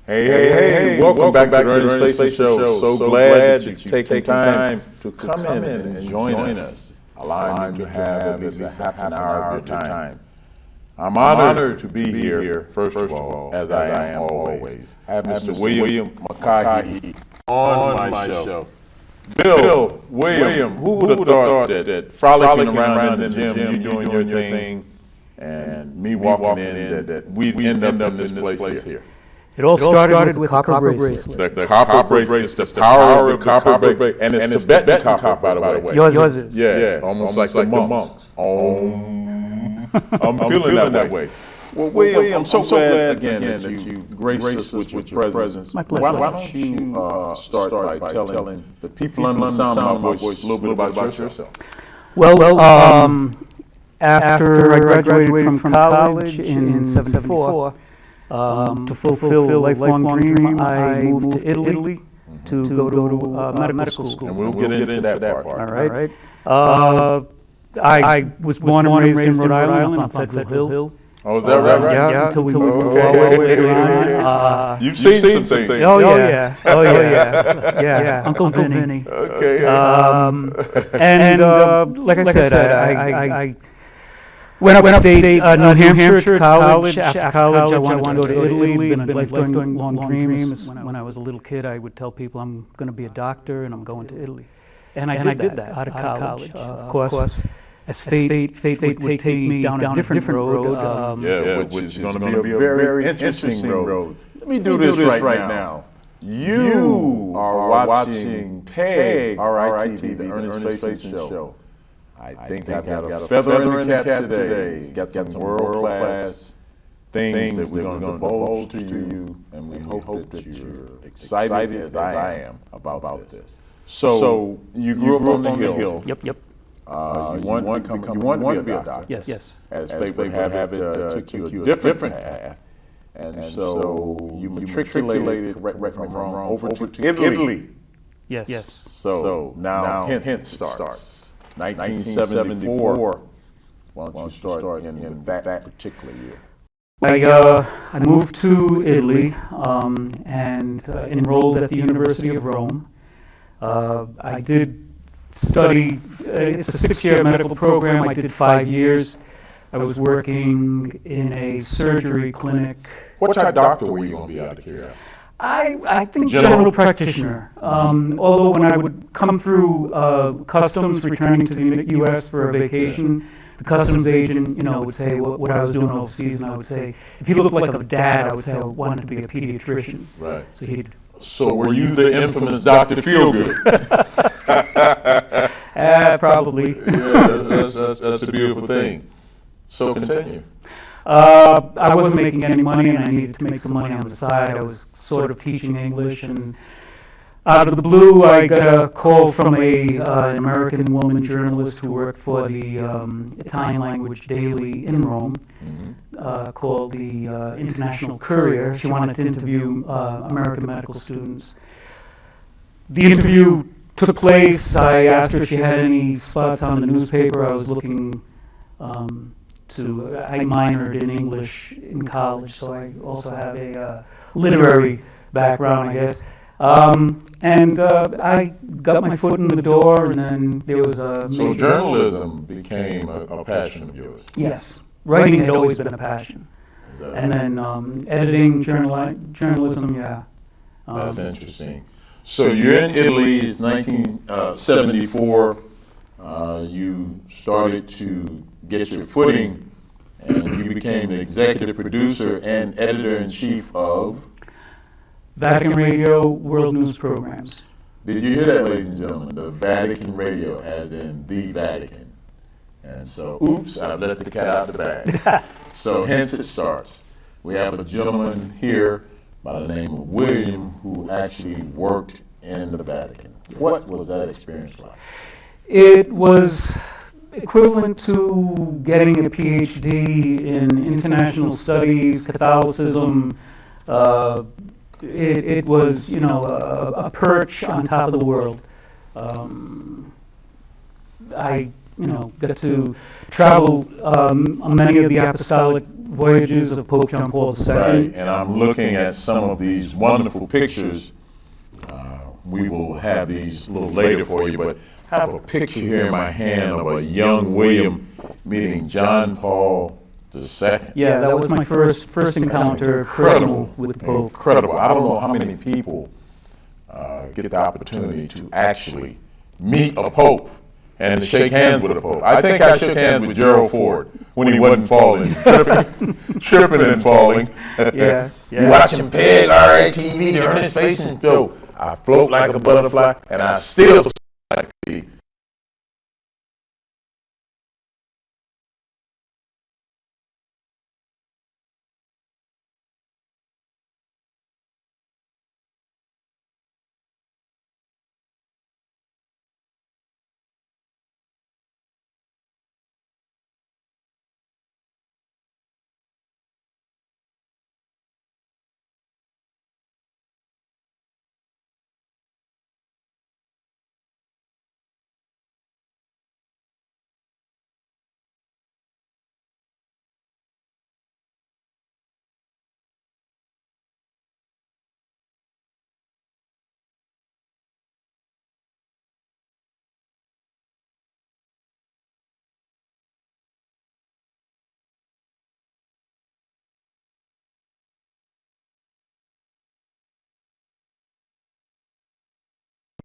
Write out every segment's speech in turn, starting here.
Hey, welcome back to the Ernest Faison Show. So glad that you take time to come in and join us, allowing you to have at least a half an hour of your time. I'm honored to be here, first of all, as I am always. I have Mr. William McCaughey on my show. Bill, William, who would have thought that frolicking around in the gym, you doing your thing, and me walking in, that we'd end up in this place here. It all started with the copper bracelet. The copper bracelet, the power of the copper bracelet, and it's Tibetan copper, by the way. Yours is. Yeah, almost like the monks. I'm feeling that way. Well, William, I'm so glad again that you graced us with your presence. My pleasure. Why don't you start by telling the people under the sound of my voice a little bit about yourself? Well, after I graduated from college in '74, to fulfill a lifelong dream, I moved to Italy to go to medical school. And we'll get into that part. All right. I was born and raised in Rhode Island on Federal Hill. Oh, is that right? Yeah, until we moved to Galway later on. You've seen some things. Oh yeah. Yeah. Uncle Vinny. Okay. And like I said, I went upstate New Hampshire to college. After college, I wanted to go to Italy. Been a lifelong dream. When I was a little kid, I would tell people I'm going to be a doctor and I'm going to Italy. And I did that out of college. Of course, as fate would take me down a different road. Which is going to be a very interesting road. Let me do this right now. You are watching PEG, RITV, the Ernest Faison Show. I think I've got a feather in the cap today. Got some world-class things that we're going to divulge to you, and we hope that you're excited as I am about this. So you grew up on the Hill. Yep. You want to be a doctor. Yes. As fate would have it, took you a different path. And so you matriculated, correct me if I'm wrong, over to Italy. Yes. So now hint starts. 1974. Why don't you start in that particular year? I moved to Italy and enrolled at the University of Rome. I did study, it's a 6-year medical program. I did 5 years. I was working in a surgery clinic. What type of doctor were you going to be out of curiosity? I think general practitioner. Although when I would come through customs, returning to the U.S. for a vacation, the customs agent, would say what I was doing overseas, and I would say, if he looked like a dad, I would say I wanted to be a pediatrician. Right. So were you the infamous Dr. Feelgood? Probably. Yeah, that's a beautiful thing. So continue. I wasn't making any money, and I needed to make some money on the side. I was sort of teaching English, and out of the blue, I got a call from an American woman journalist who worked for the Italian language daily in Rome, called the International Courier. She wanted to interview American medical students. The interview took place. I asked her if she had any spots on the newspaper. I was looking I minored in English in college, so I also have a literary background, I guess. And I got my foot in the door, and then there was a So journalism became a passion of yours? Yes. Writing had always been a passion. And then editing, journalism, yeah. That's interesting. So you're in Italy, it's 1974. You started to get your footing, and you became the executive producer and editor-in-chief of Vatican Radio World News Programs. Did you hear that, ladies and gentlemen? The Vatican Radio, as in the Vatican. And so, oops, I've let the cat out of the bag. So hence it starts. We have a gentleman here by the name of William who actually worked in the Vatican. What was that experience like? It was equivalent to getting a PhD in international studies, Catholicism. It was, a perch on top of the world. I got to travel on many of the apostolic voyages of Pope John Paul II. Right, and I'm looking at some of these wonderful pictures. We will have these a little later for you, but I have a picture here in my hand of a young William meeting John Paul II. Yeah, that was my first encounter personal with the Pope. Incredible. I don't know how many people get the opportunity to actually meet a Pope and to shake hands with a Pope. I think I shook hands with Gerald Ford when he wasn't falling, tripping and falling. Yeah. You watching Peg, RTV, the Ernest Facing show. I float like a butterfly, and I still like a bee.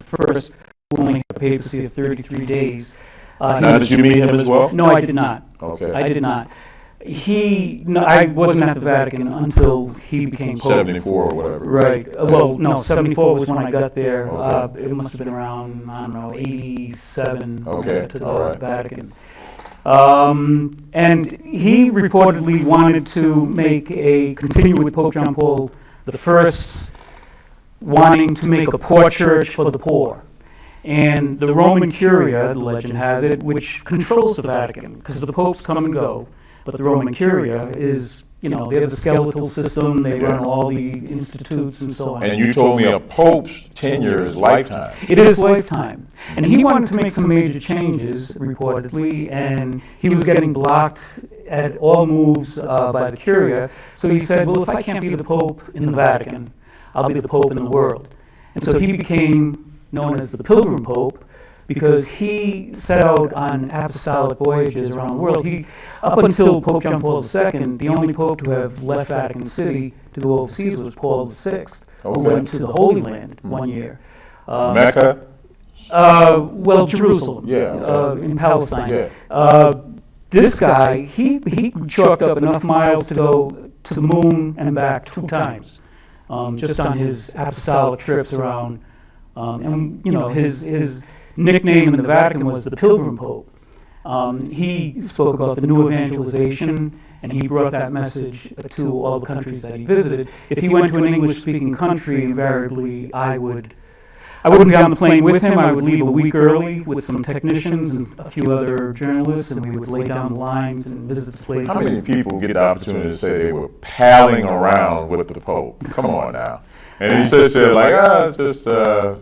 First, only had a papacy of 33 days. Now, did you meet him as well? No, I did not. Okay. I did not. I wasn't at the Vatican until he became Pope. 74 or whatever. Right. Well, no, 74 was when I got there. Okay. It must have been around, I don't know, 87 when I got to the Vatican. And he reportedly wanted to continue with Pope John Paul I, wanting to make a poor church for the poor. And the Roman Curia, the legend has it, which controls the Vatican, because the popes come and go, but the Roman Curia is, they're the skeletal system, they run all the institutes and so on. And you told me a pope's tenure is lifetime. It is lifetime. And he wanted to make some major changes, reportedly, and he was getting blocked at all moves by the Curia. So he said, well, if I can't be the Pope in the Vatican, I'll be the Pope in the world. And so he became known as the Pilgrim Pope because he set out on apostolic voyages around the world. Up until Pope John Paul II, the only Pope to have left Vatican City to go overseas was Paul VI, who went to the Holy Land 1 year. Mecca? Well, Jerusalem, in Palestine. Yeah. This guy, he chalked up enough miles to go to the moon and back 2 times, just on his apostolic trips around. And his nickname in the Vatican was the Pilgrim Pope. He spoke about the new evangelization, and he brought that message to all the countries that he visited. If he went to an English-speaking country, invariably I wouldn't be on the plane with him. I would leave a week early with some technicians and a few other journalists, and we would lay down the lines and visit the places. How many people get the opportunity to say they were palling around with the Pope? Come on now. And he just said,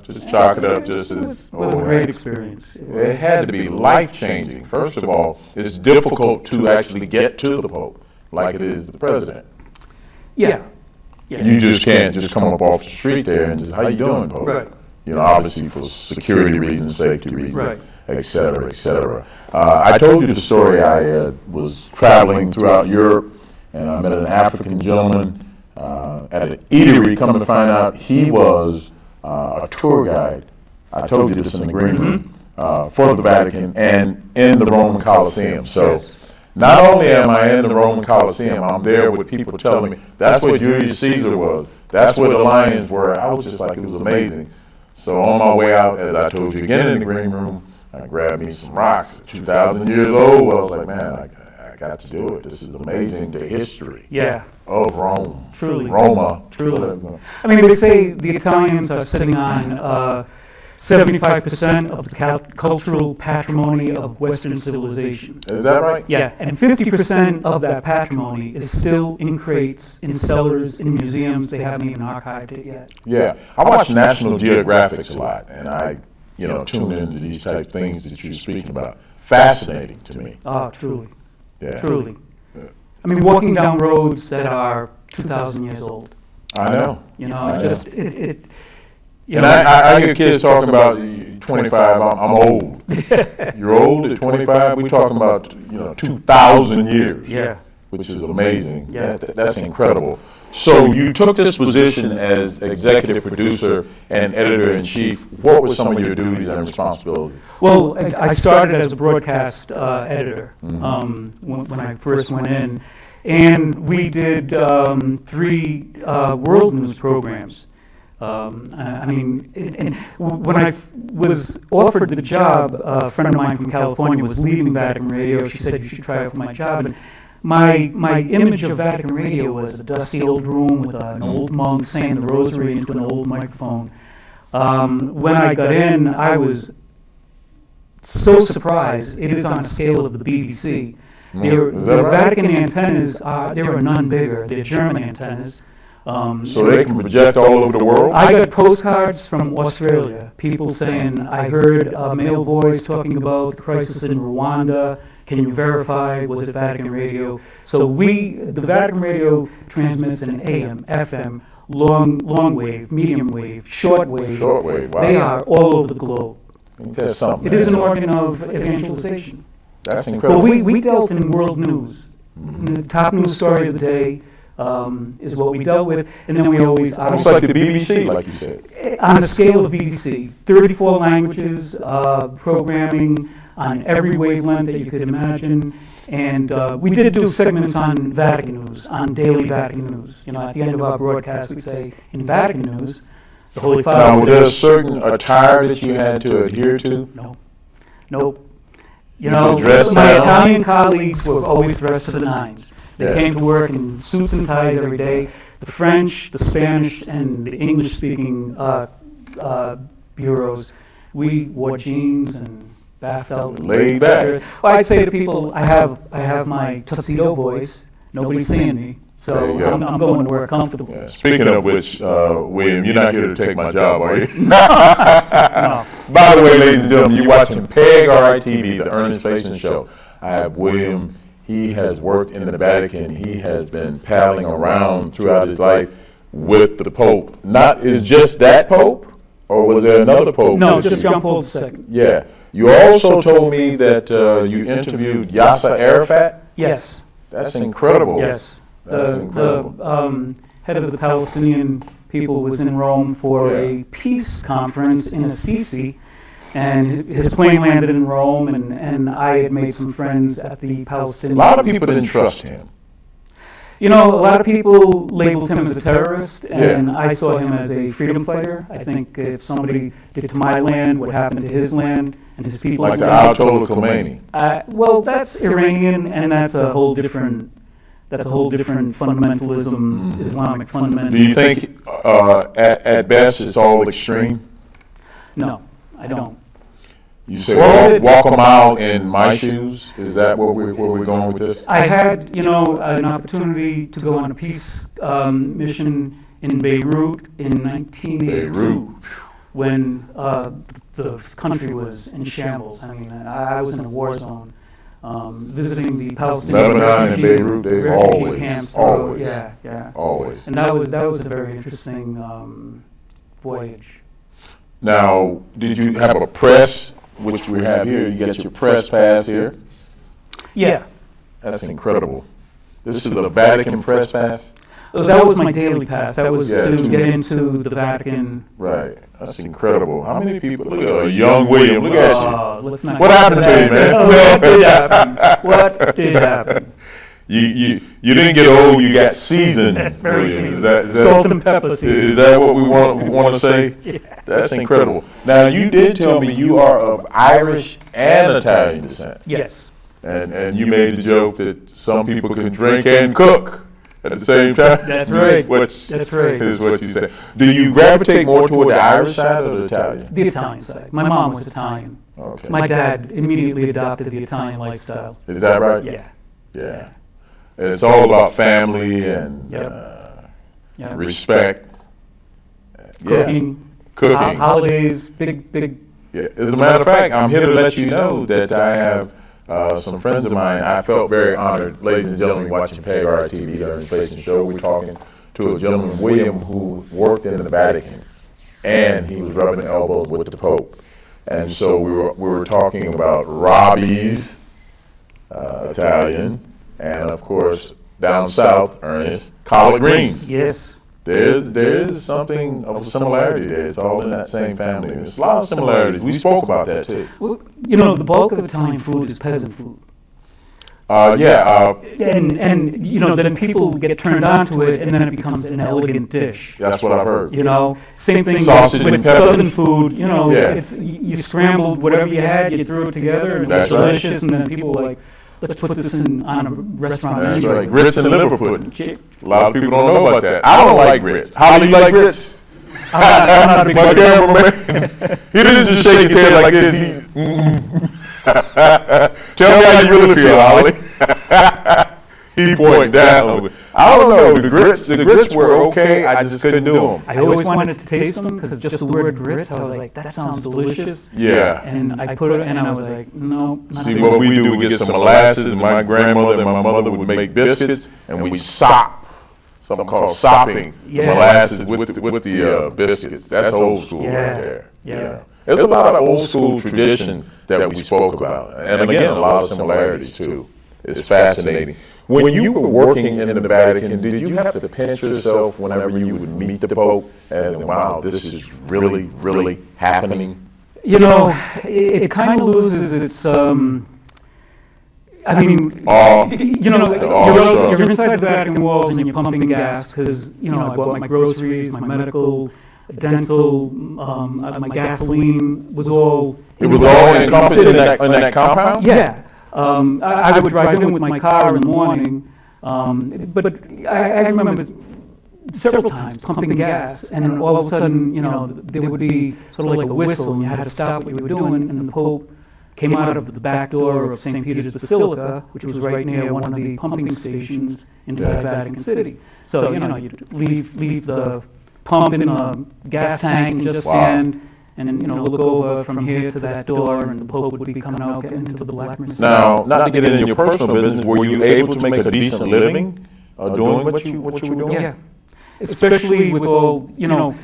just chalk it up just as... It was a great experience. It had to be life-changing. First of all, it's difficult to actually get to the Pope like it is the president. Yeah. You just can't just come up off the street there and just, how you doing, Pope? Right. Obviously for security reasons, safety reasons, right, et cetera, et cetera. I told you the story. I was traveling throughout Europe, and I met an African gentleman at an eatery. Come to find out, he was a tour guide. I told you this in the green room for the Vatican and in the Roman Colosseum. So not only am I in the Roman Colosseum, I'm there with people telling me that's where Julius Caesar was. That's where the lions were. I was just like, it was amazing. So on my way out, as I told you again in the green room, I grabbed me some rocks. 2,000 years old. I was like, man, I got to do it. This is amazing, the history of Rome. Truly. Roma. Truly. I mean, they say the Italians are sitting on 75% of the cultural patrimony of Western civilization. Is that right? Yeah, and 50% of that patrimony is still in crates, in cellars, in museums. They haven't even archived it yet. Yeah, I watch National Geographic a lot, and I tune into these type things that you're speaking about. Fascinating to me. Oh, truly. Yeah. Truly. I mean, walking down roads that are 2,000 years old. I know. I hear kids talking about 25. I'm old. You're old at 25. We're talking about 2,000 years. Yeah. Which is amazing. Yeah. That's incredible. So you took this position as executive producer and editor-in-chief. What were some of your duties and responsibilities? Well, I started as a broadcast editor when I first went in, and we did 3 world news programs. And when I was offered the job, a friend of mine from California was leaving Vatican Radio. She said, "You should try out for my job." And my image of Vatican Radio was a dusty old room with an old monk saying the rosary into an old microphone. When I got in, I was so surprised. It is on a scale of the BBC. The Vatican antennas, there are none bigger. They're German antennas. So they can project all over the world? I got postcards from Australia, people saying, "I heard a male voice talking about the crisis in Rwanda. Can you verify? Was it Vatican Radio?" So the Vatican Radio transmits in AM, FM, long wave, medium wave, short wave. Wow. They are all over the globe. That's something. It is an organ of evangelization. That's incredible. But we dealt in world news. The top news story of the day is what we dealt with, and then we always almost like the BBC, like you said. On a scale of BBC, 34 languages, programming on every wavelength that you could imagine, and we did do segments on Vatican News, on daily Vatican News. At the end of our broadcast, we'd say, "In Vatican News, the Holy Father." Now, was there a certain attire that you had to adhere to? No. Nope. My Italian colleagues were always dressed to the nines. They came to work in suits and ties every day. The French, the Spanish, and the English-speaking bureaus, we wore jeans and bathed out. Laid back. Well, I'd say to people, I have my tuxedo voice. Nobody's seeing me, so I'm going to work comfortable. Yeah. Speaking of which, William, you're not here to take my job, are you? No. By the way, ladies and gentlemen, you're watching PEG RITV, the Ernest Faison Show. I have William. He has worked in the Vatican. He has been palling around throughout his life with the Pope. Is just that Pope, or was there another Pope? No, just John Paul II. Yeah. You also told me that you interviewed Yasser Arafat. Yes. That's incredible. Yes. That's incredible. The head of the Palestinian people was in Rome for a peace conference in Assisi. And his plane landed in Rome, and I had made some friends at the Palestinian. A lot of people didn't trust him. A lot of people labeled him as a terrorist, and I saw him as a freedom fighter. I think if somebody did to my land what happened to his land and his people's land. Like the Ayatollah Khomeini. Well, that's Iranian, and that's a whole different fundamentalism, Islamic fundamentalism. Do you think at best it's all extreme? No, I don't. You say walk a mile in my shoes? Is that where we're going with this? I had, an opportunity to go on a peace mission in Beirut in 1982 when the country was in shambles. I mean, I was in a war zone, visiting the Palestinian refugee camps. Always. And that was a very interesting voyage. Now, did you have a press? Which we have here, you got your press pass here. Yeah. That's incredible. This is the Vatican press pass? That was my daily pass. That was to get into the Vatican. Right. That's incredible. How many people? Look at young William. Look at you. What happened to you, man? What did happen? What did happen? You didn't get old. You got seasoned. Very seasoned. Is that salt and pepper seasoned. Is that what we want to say? Yeah. That's incredible. Now you did tell me you are of Irish and Italian descent. Yes. And you made the joke that some people can drink and cook at the same time. That's right. That's right. Is what you said. Do you gravitate more toward the Irish side or the Italian? The Italian side. My mom was Italian. Okay. My dad immediately adopted the Italian lifestyle. Is that right? Yeah. Yeah. And it's all about family and respect. Cooking. Cooking. Holidays, big Yeah. As a matter of fact, I'm here to let you know that I have some friends of mine. I felt very honored, ladies and gentlemen, watching PEG TV during the Facing Show. We're talking to a gentleman, William, who worked in the Vatican, and he was rubbing elbows with the Pope. And so we were talking about Robbie's Italian, and of course down south, Ernest, collard greens. Yes. There's something of a similarity there. It's all in that same family. There's a lot of similarities. We spoke about that too. Well, you know, the bulk of Italian food is peasant food. And you know, then people get turned on to it, and then it becomes an elegant dish. that's what I've heard. You know, same thing Sausage with and pepper. Southern food. You know, Yeah. it's you scrambled whatever you had, you threw it together, and it was That's right. delicious. And then people were like, let's put this on a restaurant That's menu. right. Grits and liver pudding. Chi- A lot of people don't know about that. I don't like grits. How do you like grits? I'm not a big My fan. cameraman, he doesn't just shake his head like this. Tell me how you really feel, Ollie. He pointed down. I don't know. The grits were okay. I just couldn't do them. I always wanted to taste them because just the word grits, I was like, that sounds delicious. Yeah. And I put it, and I was like, no, not See, doing what it. we do, we get some molasses, and my grandmother and my mother would make biscuits, and we sop, something called sopping the Yeah. molasses with the biscuits. That's old school Yeah. right there. Yeah. There's a lot of old school tradition that we spoke about, and again, a lot of similarities too. It's fascinating. When you were working in the Vatican, did you have to pinch yourself whenever you would meet the Pope and wow, this is really, really happening? You know, it kind of loses its. I mean, you know, you're inside the Vatican walls and you're pumping gas because, you know, I bought my groceries, my medical, dental, my gasoline was all. It was all encompassed in that compound? Yeah. I would drive in with my car in the morning, but I remember several times pumping gas, and then all of a sudden, you know, there would be sort of like a whistle, and you had to stop what you were doing, and the Pope came out of the back door of St. Peter's Basilica, which was right near one of the pumping stations inside Vatican City. So, you know, you'd leave the pump in the gas tank and just stand. And then, you know, look over from here to that door, and the Pope would be coming out, getting into the black mist. Now, not to get into your personal business, were you able to make a decent living doing what you were doing? Yeah, especially with all, you know,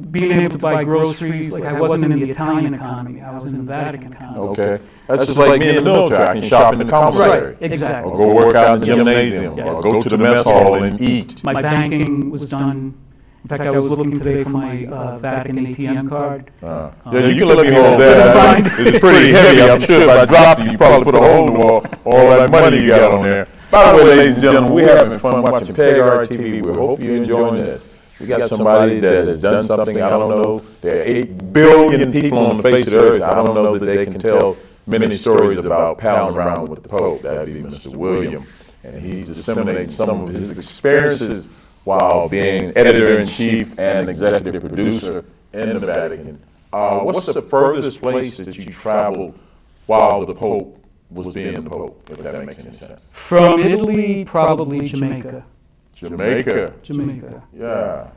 being able to buy groceries. Like, I wasn't in the Italian economy; I was in the Vatican economy. Okay, that's just like me in the military. I can shop in the commissary, Right, exactly. or go work out in the gymnasium, Yes. or go to the mess hall and eat. My banking was done. In fact, I was looking today for my Vatican ATM card. Yeah, you can let me hold that. It's pretty heavy. I'm sure if I dropped it, you probably put a hole in the wall. All that money you got on there. By the way, ladies and gentlemen, we're having fun watching PEG TV. We hope you're enjoying this. We got somebody that has done something. I don't know. There are 8 billion people on the face of the earth. I don't know that they can tell many stories about palling around with the Pope. That'd be Mr. William, and he's disseminating some of his experiences while being editor-in-chief and executive producer in the Vatican. What's the furthest place that you traveled while the Pope was being the Pope, if that makes any sense? From Italy, probably Jamaica. Jamaica. Yeah.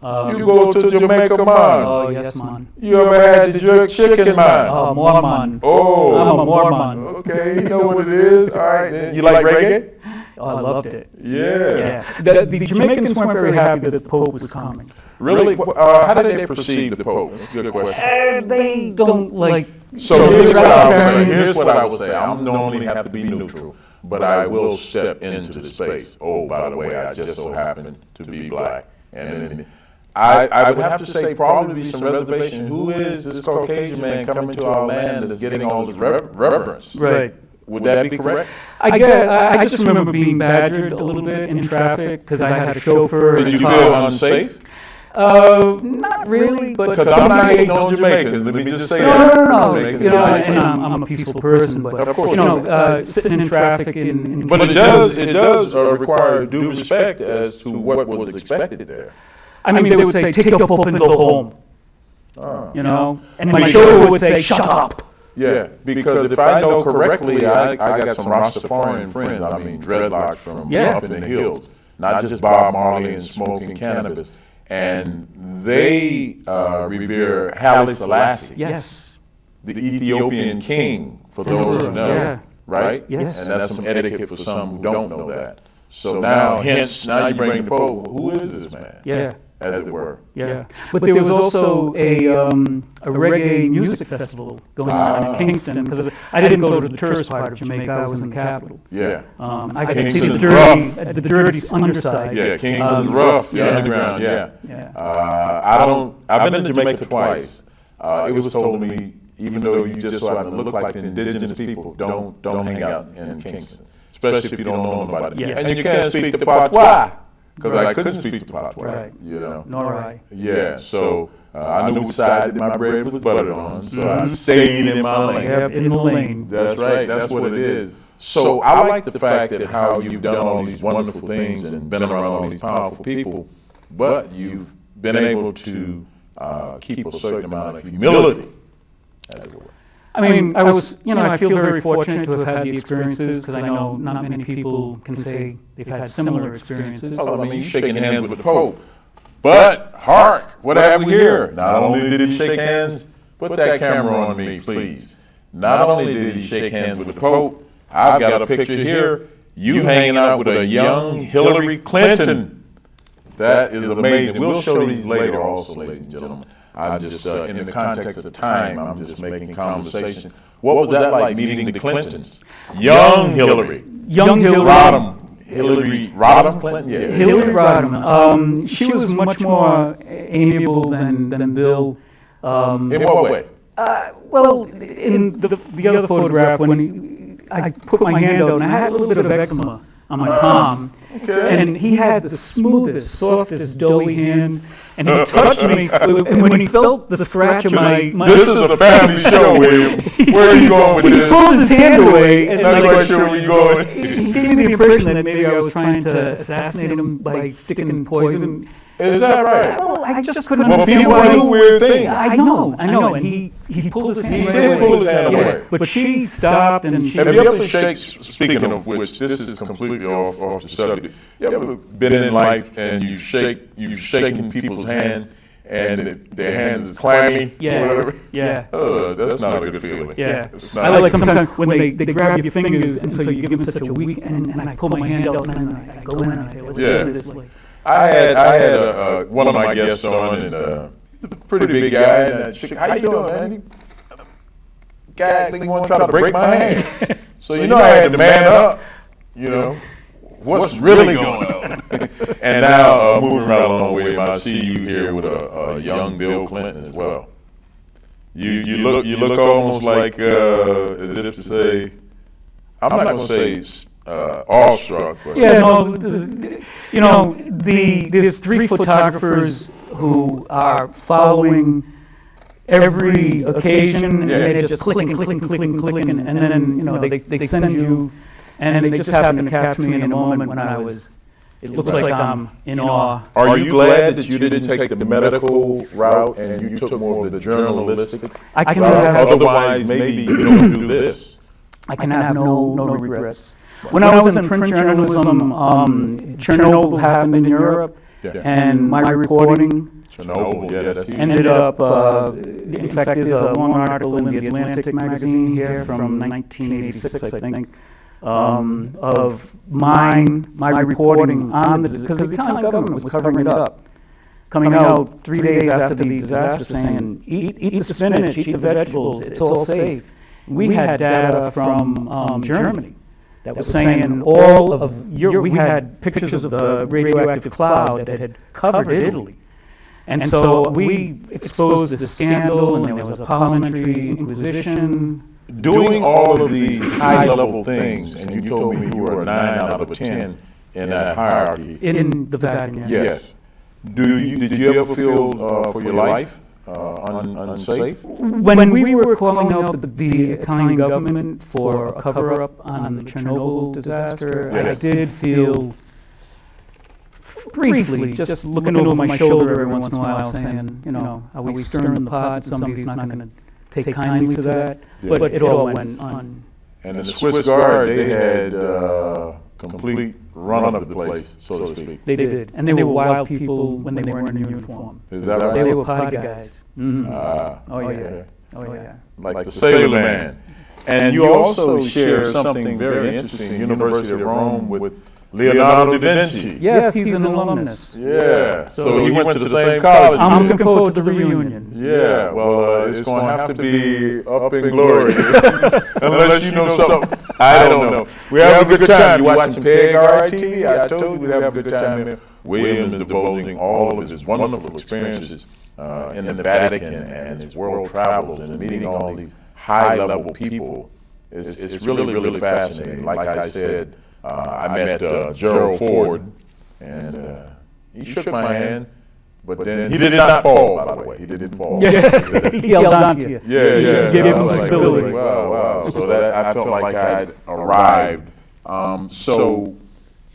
Yeah. You go to Jamaica, man. Oh, yes, man. You ever had the jerk chicken, man? Oh, more man. Oh. I'm a Mormon. Okay, you know what it is. All right, then. You like reggae? Oh, I loved it. Yeah. The Jamaicans weren't very happy that the Pope was coming. Really? How did they perceive the Pope? That's a good question. They don't like. So here's what I would say. Here's what I would say. I'm normally have to be neutral, but I will step into the space. Oh, by the way, I just so happen to be black. And I would have to say probably be some reservation. Who is this Caucasian man coming to our land that's getting all this reverence? Right. Would that be correct? I just remember being badgered a little bit in traffic because I had a chauffeur. Did you feel unsafe? Not really, but Because I'm not hating on Jamaicans. Let me just say that. No. Jamaicans You know, are and I'm a peaceful person, but Of course you know, sitting in traffic in But it does require due respect as to what was expected there. I mean, they would say, "Take your Pope and go home." You know, and my chauffeur would say, "Shut up." Yeah, because if I know correctly, I got some Rastafarian friends. I mean, dreadlocks from up in the hills, not just Bob Marley and smoking cannabis, and they revere Haile Selassie. Yes. the Ethiopian king, for those who know, Yeah. right? Yes. And that's some etiquette for some who don't know that. So now you bring the Pope. Who is this man? Yeah. As it were. Yeah, but there was also a reggae music festival going on in Kingston, because I didn't go to the tourist part of Jamaica, I was in the capital. Yeah. I got to see Kingston's the dirty underside. Yeah, Kingston's rough, the underground, yeah. Yeah. I've been to Jamaica twice. It was told me, even though you just so happen to look like the indigenous people, don't hang out in Kingston, especially if you don't know nobody. Yeah. And you can't speak the patois, because I couldn't speak the patois, Right. you know. Nor I. Yeah, so I knew which side that my bread was buttered on, so I stayed in my lane. Yep, in the lane. That's right, that's what it is. So I like the fact that how you've done all these wonderful things and been around all these powerful people, but you've been able to keep a certain amount of humility, as it were. I mean, I feel very fortunate to have had the experiences, because I know not many people can say they've had similar experiences. Oh, I mean, you shaking hands with the Pope. But, hark, what have we here? Not only did he shake hands, put that camera on me, please. Not only did he shake hands with the Pope, I've got a picture here, you hanging out with a young Hillary Clinton. That is amazing. We'll show these later also, ladies and gentlemen. I'm just, in the context of time, I'm just making conversation. What was that like meeting the Clintons? Young Hillary. Young Hillary. Hillary Rodham Clinton? Yeah. Hillary Rodham. She was much more amiable than Bill. In what way? Well, in the other photograph, when I put my hand out, and I had a little bit of eczema on my palm, and he had the smoothest, softest, doughy hands, and he touched me, and when he felt the scratch of my... This is a family show, William. Where are you going with this? He pulled his hand away, and not quite sure where you're going. He gave me the impression that maybe I was trying to assassinate him by sticking poison. Is that right? Well, I just couldn't Well, understand people why. do weird things. I know, and he pulled his hand He right did away. pull his hand away. But she stopped, and she... Have you ever speaking of which, this is completely off the subject, you ever been in life and you've shaken people's hand and their hands is clammy? Yeah, or whatever? yeah. That's not a good feeling. Yeah, It's not. I like sometimes when they grab your fingers, and so you give them such a weak, and I pull my hand out, and then I go in and I say, let's do this. Like, I had one of my guests on, and a pretty big guy, and how you doing, man? Guy, I think he want to try to break my hand. So I had to man up, what's really going on? And now, moving right along with him, I see you here with a young Bill Clinton as well. You look almost like, as if to say, I'm not going to say awestruck, but there's 3 photographers who are following every occasion, and they're just clicking, and then they send you, and they just happen to catch me in a moment when it looks like I'm in awe. Are you glad that you didn't take the medical route and you took more of the journalistic route? Otherwise, maybe you don't do this. I can have no regrets. When I was in print journalism, Chernobyl happened in Europe, and my reporting ended up, in fact, there's a long article in the Atlantic magazine here from 1986, I think, of my reporting on the, because the Italian government was covering it up, coming out 3 days after the disaster saying, eat the spinach, eat the vegetables, it's all safe. We had data from Germany that was saying all of Europe, we had pictures of the radioactive cloud that had covered Italy. And so we exposed the scandal, and there was a parliamentary inquisition. Doing all of these high-level things, and you told me you were a 9 out of 10 in that hierarchy. In the Vatican. Yes. Did you ever feel for your life unsafe? When we were calling out the Italian government for a cover-up on the Chernobyl disaster, I did feel briefly, just looking over my shoulder every once in a while, saying, are we stirring the pot? Somebody's not going to take kindly to that. But it all went on. And the Swiss Guard, they had complete run of the place, so to speak. They did. And they were wild people when they weren't in uniform. Is that right? They were party guys. Mm-hmm. Oh, yeah. Oh, yeah. like the Sailor Man. And you also share something very interesting, University of Rome with Leonardo da Vinci. Yes, he's an alumnus. Yeah, so he went to the same college. I'm looking forward to the reunion. Yeah, well, it's going to have to be up in glory. Unless you know something. I don't know. We have a good time. You watching PEG RITV? I told you we'd have a good time here. Williams is divulging all of his wonderful experiences in the Vatican and his world travels and meeting all these high-level people. It's really, really fascinating. Like I said, I met Gerald Ford, and he shook my hand, but then he did not fall, by the way. He didn't fall. He held on to you. Yeah. Gave you some stability. Wow. So that I felt like I'd arrived. So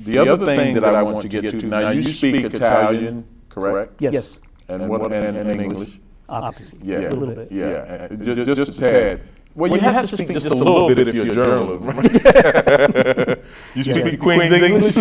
the other thing that I want to get to, now you speak Italian, correct? Yes. And what and English? Obviously. Yeah. A little bit. Yeah. Just a tad. Well, you have to speak just a little bit if you're a journalist. You speak Queen's English?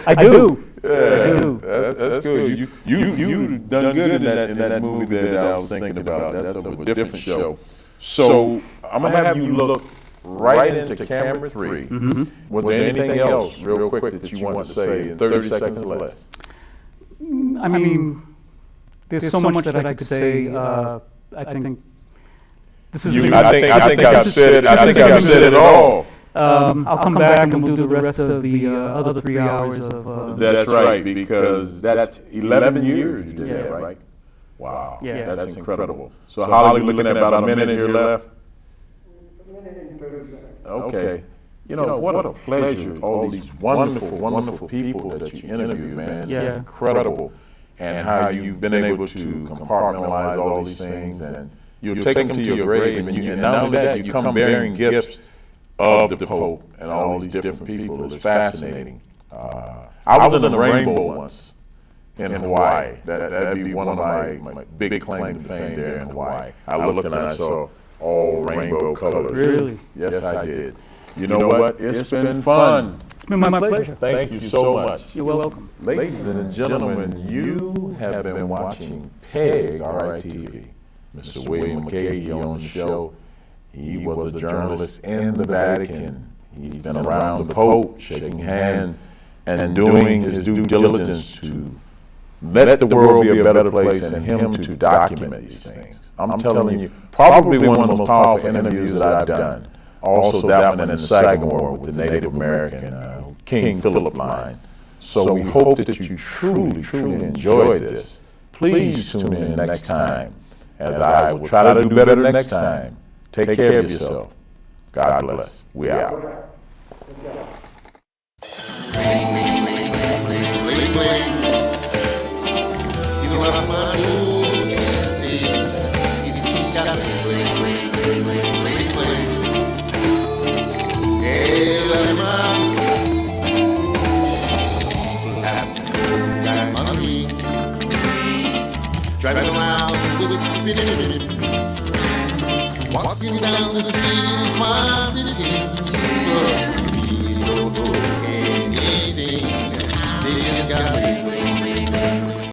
I do. That's good. You done good in that movie that I was thinking about. That's a different show. So I'm gonna have you look right into camera 3. Mm-hmm. Was there anything else, real quick, that you want to say in 30 seconds or less? I mean, there's so much that I could say. I think this is. I think I've said it all. I'll come back and we'll do the rest of the other 3 hours of. That's right, because that's 11 years you did that, right? Wow, Yeah. that's incredible. So Holly, we're looking at about a minute here left. Okay. You know, what a pleasure, all these wonderful people that you interview, man. It's incredible. And how you've been able to compartmentalize all these things, and you'll take them to your grave, and not only that, you come bearing gifts of the Pope and all these different people. It's fascinating. I was in the Rainbow once in Hawaii. That'd be one of my big claim to fame there in Hawaii. I looked and I saw all rainbow colors. Really? Yes, I did. You know what? It's been fun. It's been my pleasure. Thank you so much. You're welcome. Ladies and gentlemen, you have been watching PEG RITV. Mr. William McKay on the show. He was a journalist in the Vatican. He's been around the Pope, shaking hands, and doing his due diligence to let the world be a better place and him to document these things. I'm telling you, probably one of the most powerful interviews that I've done. Also that one in Sagamore with the Native American King Philip line. So we hope that you truly enjoyed this. Please tune in next time, as I will try to do better next time. Take care of yourself. God bless. We out. Driving around with a spinning, walking down the street in my city.